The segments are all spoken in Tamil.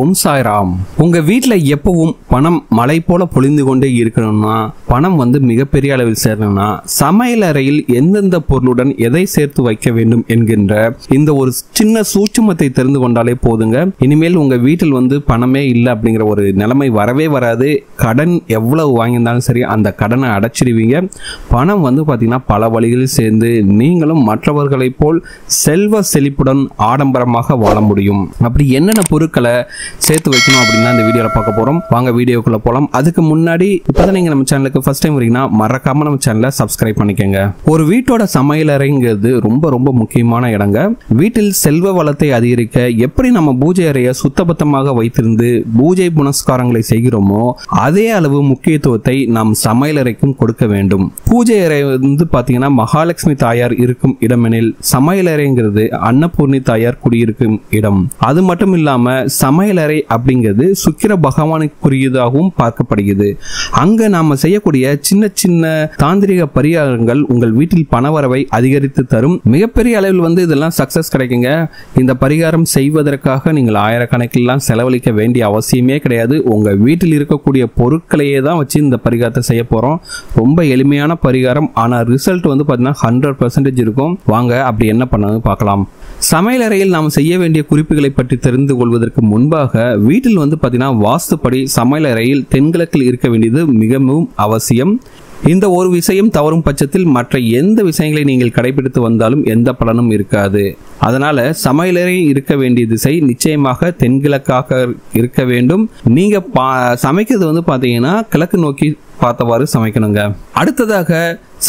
ஓம் சாய்ராம். உங்க வீட்டுல எப்பவும் பணம் மழை போல பொழிந்து கொண்டே இருக்கணும்னா, பணம் மிகப்பெரிய அளவில் சேரணும்னா, சமையல் அறையில் எந்தெந்த பொருளுடன் எதை சேர்த்து வைக்க வேண்டும் என்கின்ற இந்த ஒரு சின்ன சூட்சுமத்தை தெரிந்து கொண்டாலே போதுங்க. இனிமேல் உங்க வீட்டில் பணமே இல்லை அப்படிங்கிற ஒரு நிலைமை வரவே வராது. கடன் எவ்வளவு வாங்கியிருந்தாலும் சரி, அந்த கடனை அடைச்சிடுவீங்க. பணம் பாத்தீங்கன்னா பல வழிகளில் சேர்ந்து நீங்களும் மற்றவர்களைப் போல் செல்வ செழிப்புடன் ஆடம்பரமாக வாழ முடியும். அப்படி என்னென்ன பொருட்களை சேர்த்து வைக்கணும் அப்படின்னா இந்த வீடியோல பார்க்க போறோம். வாங்க வீடியோக்குள்ள போலாம். அதுக்கு முன்னாடி இப்பதான் நீங்க நம்ம சேனலுக்கு ஃபர்ஸ்ட் டைம் வரீங்கன்னா மறக்காம நம்ம சேனலை சப்ஸ்கிரைப் பண்ணிக்கங்க. ஒரு வீட்டோட சமையல் அறைங்கிறது ரொம்ப ரொம்ப முக்கியமான இடங்க. வீட்டில் செல்வ வளத்தை அதிகரிக்க எப்படி நம்ம பூஜை அறையை சுத்தபத்தமாக வைத்திருந்து பூஜை புனஸ்காரங்களை செய்கிறோமோ அதே அளவு முக்கியத்துவத்தை நாம் சமையல் அறைக்கும் கொடுக்க வேண்டும். பூஜை அறை பாத்தீங்கன்னா மகாலட்சுமி தாயார் இருக்கும் இடமெனில் சமையல் அறைங்கிறது அன்னபூர்ணி தாயார் குடியிருக்கும் இடம். அது மட்டும் இல்லாம சமையலறை அப்படிங்கிறது சுக்கிர பகவானுக்குரியதாகவும் பார்க்கப்படுகிறது. அங்க நாம செய்யக்கூடிய சின்ன சின்ன தாந்திரிக பரிகாரங்கள் உங்கள் வீட்டில் பணவரவை அதிகரித்து தரும். மிகப்பெரிய அளவில் இதெல்லாம் சக்சஸ் கிடைக்குங்க. இந்த பரிகாரம் செய்வதற்காக நீங்கள் ஆயிரக்கணக்கில் செலவழிக்க வேண்டிய அவசியமே கிடையாது. உங்க வீட்டில் இருக்கக்கூடிய பொருட்களையே தான் வச்சு இந்த பரிகாரத்தை செய்ய போறோம். ரொம்ப எளிமையான பரிகாரம், ஆனா ரிசல்ட் பாத்தீங்கன்னா 100% இருக்கும். வாங்க அப்படி என்ன பண்ணணும் பார்க்கலாம். சமையலறையில் நாம் செய்ய வேண்டிய குறிப்புகளை பற்றி தெரிந்து கொள்வதற்கு முன்பாக வீட்டில் பாத்தீங்கன்னா வாஸ்துப்படி சமையலறையில் தென்கிழக்கில் இருக்க வேண்டியது மிகவும் அவசியம். இந்த ஒரு விஷயம் தவறும் பட்சத்தில் மற்ற எந்த விஷயங்களை நீங்கள் கடைபிடித்து வந்தாலும் எந்த பலனும் இருக்காது. அதனால சமையலறை இருக்க வேண்டிய திசை நிச்சயமாக தென்கிழக்காக இருக்க வேண்டும். நீங்க சமைக்கிறது பாத்தீங்கன்னா கிழக்கு நோக்கி பார்த்தவாறு சமைக்கணுங்க. அடுத்ததாக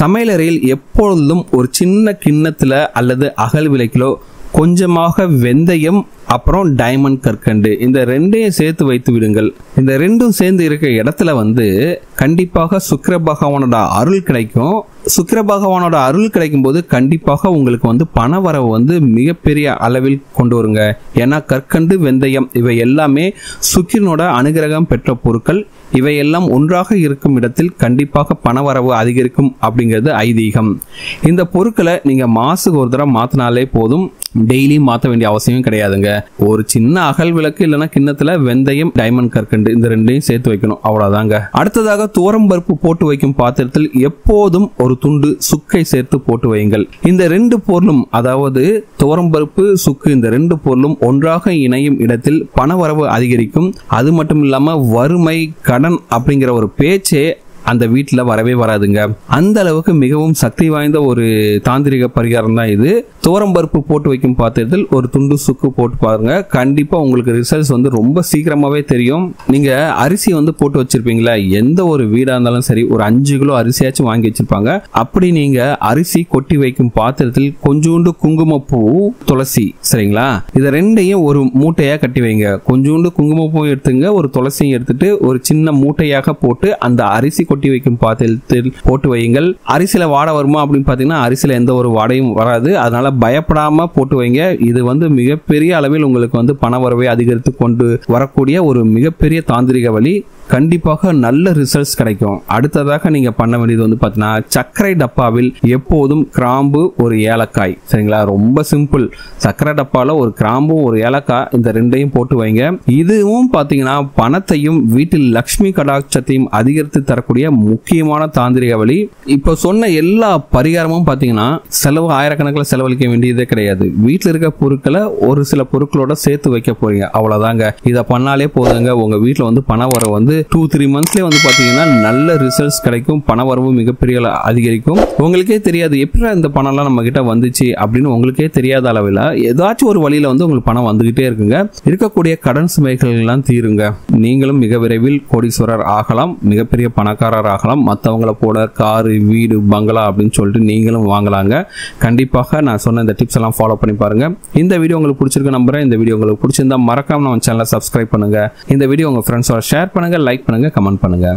சமையலறையில் எப்பொழுதும் ஒரு சின்ன கிண்ணத்துல அல்லது அகல் விளக்கிலோ கொஞ்சமாக வெந்தயம் அப்புறம் டைமண்ட் கற்கண்டு இந்த ரெண்டையும் சேர்த்து வைத்து விடுங்கள். இந்த ரெண்டும் சேர்ந்து இருக்க இடத்துல கண்டிப்பாக சுக்கிர பகவானோட அருள் கிடைக்கும். சுக்கிர பகவானோட அருள் கிடைக்கும் போது கண்டிப்பாக உங்களுக்கு பணவரவு மிகப்பெரிய அளவில் கொண்டு வருங்க. ஏன்னா கற்கண்டு வெந்தயம் இவை எல்லாமே சுக்கிரனோட அனுகிரகம் பெற்ற பொருட்கள். இவையெல்லாம் ஒன்றாக இருக்கும் இடத்தில் கண்டிப்பாக பணவரவு அதிகரிக்கும் அப்படிங்கிறது ஐதீகம். இந்த பொருட்களை நீங்க மாசுக்கு ஒரு தடவை மாத்தினாலே போதும். டெய்லி மாற்ற வேண்டிய அவசியம் கிடையாதுங்க. ஒரு சின்ன அகல் விளக்கு இல்லைன்னா கிண்ணத்துல வெந்தயம் டைமண்ட் கற்கண்டு இந்த ரெண்டையும் சேர்த்து வைக்கணும், அவ்வளவுதாங்க. அடுத்ததாக துவரம் பருப்பு போட்டு வைக்கும் பாத்திரத்தில் எப்போதும் ஒரு துண்டு சுக்கை சேர்த்து போட்டு வையுங்கள். இந்த ரெண்டு பொருளும், அதாவது துவரம் பருப்பு சுக்கு, இந்த ரெண்டு பொருளும் ஒன்றாக இணையும் இடத்தில் பணவரவு அதிகரிக்கும். அது மட்டும் இல்லாம வறுமை கடன் அப்படிங்கிற ஒரு பேச்சே அந்த வீட்டில் வரவே வராதுங்க. அந்த அளவுக்கு மிகவும் சக்தி வாய்ந்த ஒரு தாந்திரிக பரிகாரம் தான் இது. துவரம் பருப்பு போட்டு வைக்கும் பாத்திரத்தில் ஒரு துண்டு சுக்கு போட்டு பாருங்க. கண்டிப்பா உங்களுக்கு ரிசல்ட்ஸ் ரொம்ப சீக்கிரமாவே தெரியும். நீங்க அரிசி போட்டு வச்சிருப்பீங்களா, எந்த ஒரு வீடா இருந்தாலும் சரி ஒரு 5 கிலோ அரிசியாச்சும் வாங்கி வச்சிருப்பாங்க. அப்படி நீங்க அரிசி கொட்டி வைக்கும் பாத்திரத்தில் கொஞ்சோண்டு குங்குமப்பூ துளசி, சரிங்களா, இதை ரெண்டையும் ஒரு மூட்டையா கட்டி வைங்க. கொஞ்சோண்டு குங்குமப்பூ எடுத்துங்க, ஒரு துளசியும் எடுத்துட்டு ஒரு சின்ன மூட்டையாக போட்டு அந்த அரிசி கொட்டி வைக்கும் பாத்திரத்தில் போட்டு வையுங்கள். அரிசியில வாடை வருமா அப்படின்னு பாத்தீங்கன்னா அரிசியில எந்த ஒரு வாடையும் வராது. அதனால பயப்படாம போட்டு வைங்க. இது மிகப்பெரிய அளவில் உங்களுக்கு பணவரவை அதிகரித்து கொண்டு வரக்கூடிய ஒரு மிகப்பெரிய தாந்திரிக வழி. கண்டிப்பாக நல்ல ரிசல்ட்ஸ் கிடைக்கும். அடுத்ததாக நீங்க பண்ண வேண்டியது பாத்தீங்கன்னா சர்க்கரை டப்பாவில் எப்போதும் கிராம்பு ஒரு ஏலக்காய், சரிங்களா, ரொம்ப சிம்பிள். சர்க்கரை டப்பால ஒரு கிராம்பு ஒரு ஏலக்காய் இந்த ரெண்டையும் போட்டு வைங்க. இதுவும் பாத்தீங்கன்னா பணத்தையும் வீட்டில் லட்சுமி கடாட்சத்தையும் அதிகரித்து தரக்கூடிய முக்கியமான தாந்திரிக வழி. இப்ப சொன்ன எல்லா பரிகாரமும் பாத்தீங்கன்னா செலவு ஆயிரக்கணக்கில் செலவழிக்க வேண்டியதே கிடையாது. வீட்டில் இருக்க பொருட்களை ஒரு சில பொருட்களோட சேர்த்து வைக்க போறீங்க, அவ்வளவுதாங்க. இதை பண்ணாலே போதுங்க. உங்க வீட்டுல பணவரவு 2-3 மந்த்ஸ்லயே பாத்தீங்கன்னா நல்ல ரிசல்ட்ஸ் கிடைக்கும். பணவரவு மிகப்பெரிய அதிகரிக்கும். உங்களுக்கே தெரியாது எப்படி இந்த பணம்லாம் நம்ம கிட்ட வந்துச்சு அப்படின்னு உங்களுக்கே தெரியாத அளவில் ஏதாச்சும் ஒரு வழியில உங்களுக்கு பணம் வந்துகிட்டே இருக்குங்க. இருக்கக்கூடிய கடன் சுமைகள் எல்லாம் தீருங்க. நீங்களும் மிக விரைவில் கோடீஸ்வரர் ஆகலாம், மிகப்பெரிய பணக்காரர் ஆகலாம். மற்றவங்களை போல காரு வீடு பங்களா அப்படின்னு சொல்லிட்டு நீங்களும் வாங்கலாங்க. கண்டிப்பாக நான் சொன்ன இந்த டிப்ஸ் எல்லாம் ஃபாலோ பண்ணி பாருங்க. இந்த வீடியோ உங்களுக்கு பிடிச்சிருக்கு நம்புறேன். இந்த வீடியோ உங்களுக்கு பிடிச்சிருந்தா மறக்காம நம்ம சேனலை சப்ஸ்கிரைப் பண்ணுங்க. இந்த வீடியோ உங்க ஃப்ரெண்ட்ஸோட ஷேர் பண்ணுங்க, லைக் பண்ணுங்க, கமெண்ட் பண்ணுங்க.